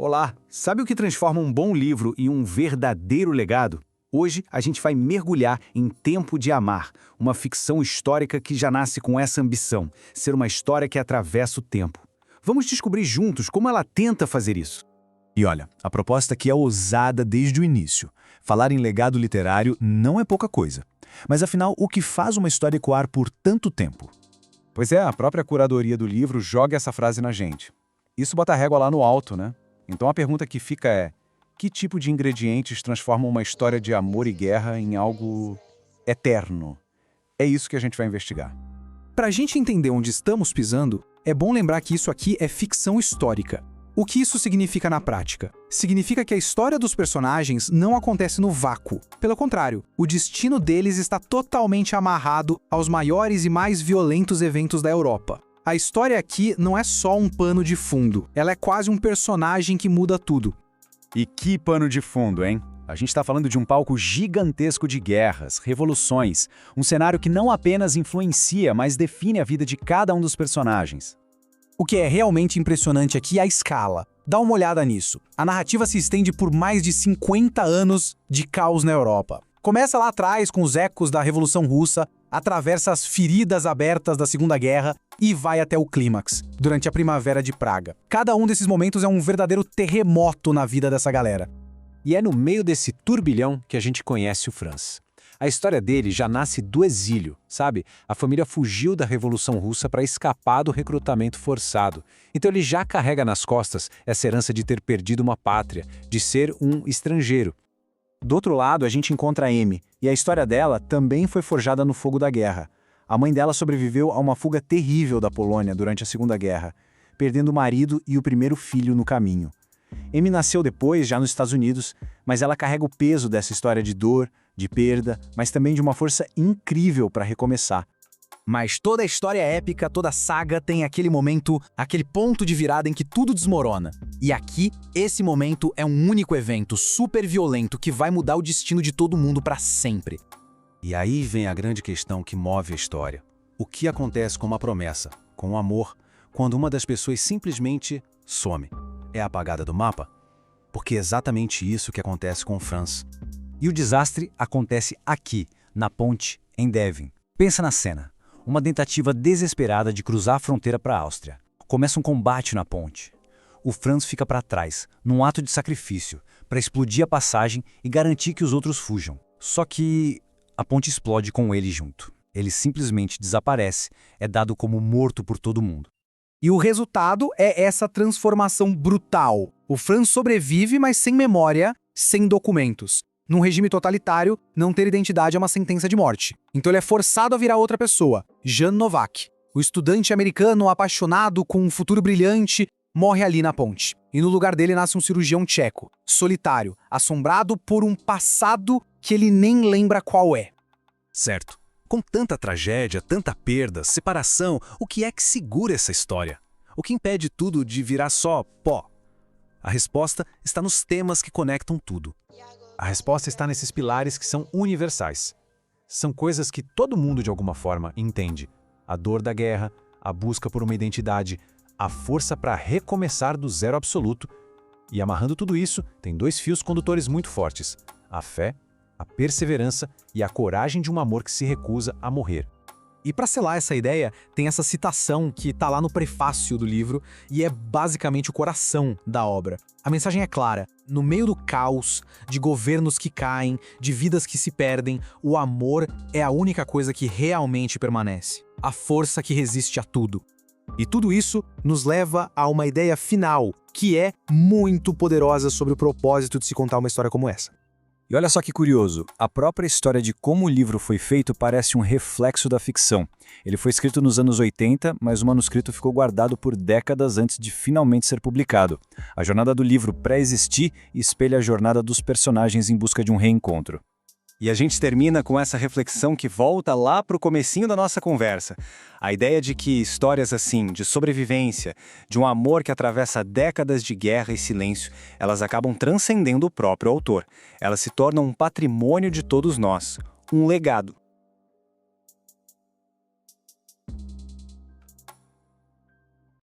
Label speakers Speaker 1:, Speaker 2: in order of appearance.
Speaker 1: Olá! Sabe o que transforma um bom livro em um verdadeiro legado? Hoje a gente vai mergulhar em Tempo de Amar, uma ficção histórica que já nasce com essa ambição, ser uma história que atravessa o tempo. Vamos descobrir juntos como ela tenta fazer isso.
Speaker 2: E olha, a proposta aqui é ousada desde o início. Falar em legado literário não é pouca coisa. Mas afinal, o que faz uma história ecoar por tanto tempo?
Speaker 3: Pois é, a própria curadoria do livro joga essa frase na gente. Isso bota a régua lá no alto, né? Então a pergunta que fica é: que tipo de ingredientes transformam uma história de amor e guerra em algo eterno? É isso que a gente vai investigar.
Speaker 4: Para a gente entender onde estamos pisando, é bom lembrar que isso aqui é ficção histórica. O que isso significa na prática? Significa que a história dos personagens não acontece no vácuo. Pelo contrário, o destino deles está totalmente amarrado aos maiores e mais violentos eventos da Europa. A história aqui não é só um pano de fundo, ela é quase um personagem que muda tudo.
Speaker 3: E que pano de fundo, hein? A gente está falando de um palco gigantesco de guerras, revoluções, um cenário que não apenas influencia, mas define a vida de cada um dos personagens.
Speaker 4: O que é realmente impressionante aqui é a escala. Dá uma olhada nisso. A narrativa se estende por mais de 50 anos de caos na Europa. Começa lá atrás com os ecos da Revolução Russa, atravessa as feridas abertas da Segunda Guerra e vai até o clímax, durante a Primavera de Praga. Cada um desses momentos é um verdadeiro terremoto na vida dessa galera.
Speaker 5: E é no meio desse turbilhão que a gente conhece o Franz. A história dele já nasce do exílio, sabe? A família fugiu da Revolução Russa para escapar do recrutamento forçado. Então ele já carrega nas costas essa herança de ter perdido uma pátria, de ser um estrangeiro.
Speaker 3: Do outro lado, a gente encontra a Amy, e a história dela também foi forjada no fogo da guerra. A mãe dela sobreviveu a uma fuga terrível da Polônia durante a Segunda Guerra, perdendo o marido e o primeiro filho no caminho. Amy nasceu depois, já nos Estados Unidos, mas ela carrega o peso dessa história de dor, de perda, mas também de uma força incrível para recomeçar.
Speaker 4: Mas toda a história épica, toda saga tem aquele momento, aquele ponto de virada em que tudo desmorona. E aqui, esse momento é um único evento super violento que vai mudar o destino de todo mundo para sempre.
Speaker 5: E aí vem a grande questão que move a história. O que acontece com uma promessa, com o amor, quando uma das pessoas simplesmente some? É apagada do mapa? Porque é exatamente isso que acontece com o Franz. E o desastre acontece aqui, na ponte, em Devin. Pensa na cena. Uma tentativa desesperada de cruzar a fronteira para a Áustria. Começa um combate na ponte. O Franz fica para trás, num ato de sacrifício, para explodir a passagem e garantir que os outros fujam. Só que a ponte explode com ele junto. Ele simplesmente desaparece, é dado como morto por todo mundo.
Speaker 4: E o resultado é essa transformação brutal. O Franz sobrevive, mas sem memória, sem documentos. Num regime totalitário, não ter identidade é uma sentença de morte. Então ele é forçado a virar outra pessoa. Jan Novak, o estudante americano apaixonado com um futuro brilhante, morre ali na ponte. E no lugar dele nasce um cirurgião tcheco, solitário, assombrado por um passado que ele nem lembra qual é.
Speaker 2: Certo. Com tanta tragédia, tanta perda, separação, o que é que segura essa história? O que impede tudo de virar só pó? A resposta está nos temas que conectam tudo.
Speaker 5: A resposta está nesses pilares que são universais. São coisas que todo mundo de alguma forma entende. A dor da guerra, a busca por uma identidade, a força para recomeçar do zero absoluto. E amarrando tudo isso, tem dois fios condutores muito fortes: a fé, a perseverança e a coragem de um amor que se recusa a morrer.
Speaker 4: E para selar essa ideia, tem essa citação que está lá no prefácio do livro e é basicamente o coração da obra. A mensagem é clara: no meio do caos, de governos que caem, de vidas que se perdem, o amor é a única coisa que realmente permanece. A força que resiste a tudo. E tudo isso nos leva a uma ideia final, que é muito poderosa sobre o propósito de se contar uma história como essa.
Speaker 3: E olha só que curioso, a própria história de como o livro foi feito parece um reflexo da ficção. Ele foi escrito nos anos 80, mas o manuscrito ficou guardado por décadas antes de finalmente ser publicado. A jornada do livro pré-existir espelha a jornada dos personagens em busca de um reencontro. E a gente termina com essa reflexão que volta lá para o comecinho da nossa conversa. A ideia de que histórias assim, de sobrevivência, de um amor que atravessa décadas de guerra e silêncio, elas acabam transcendendo o próprio autor. Elas se tornam um patrimônio de todos nós, um legado.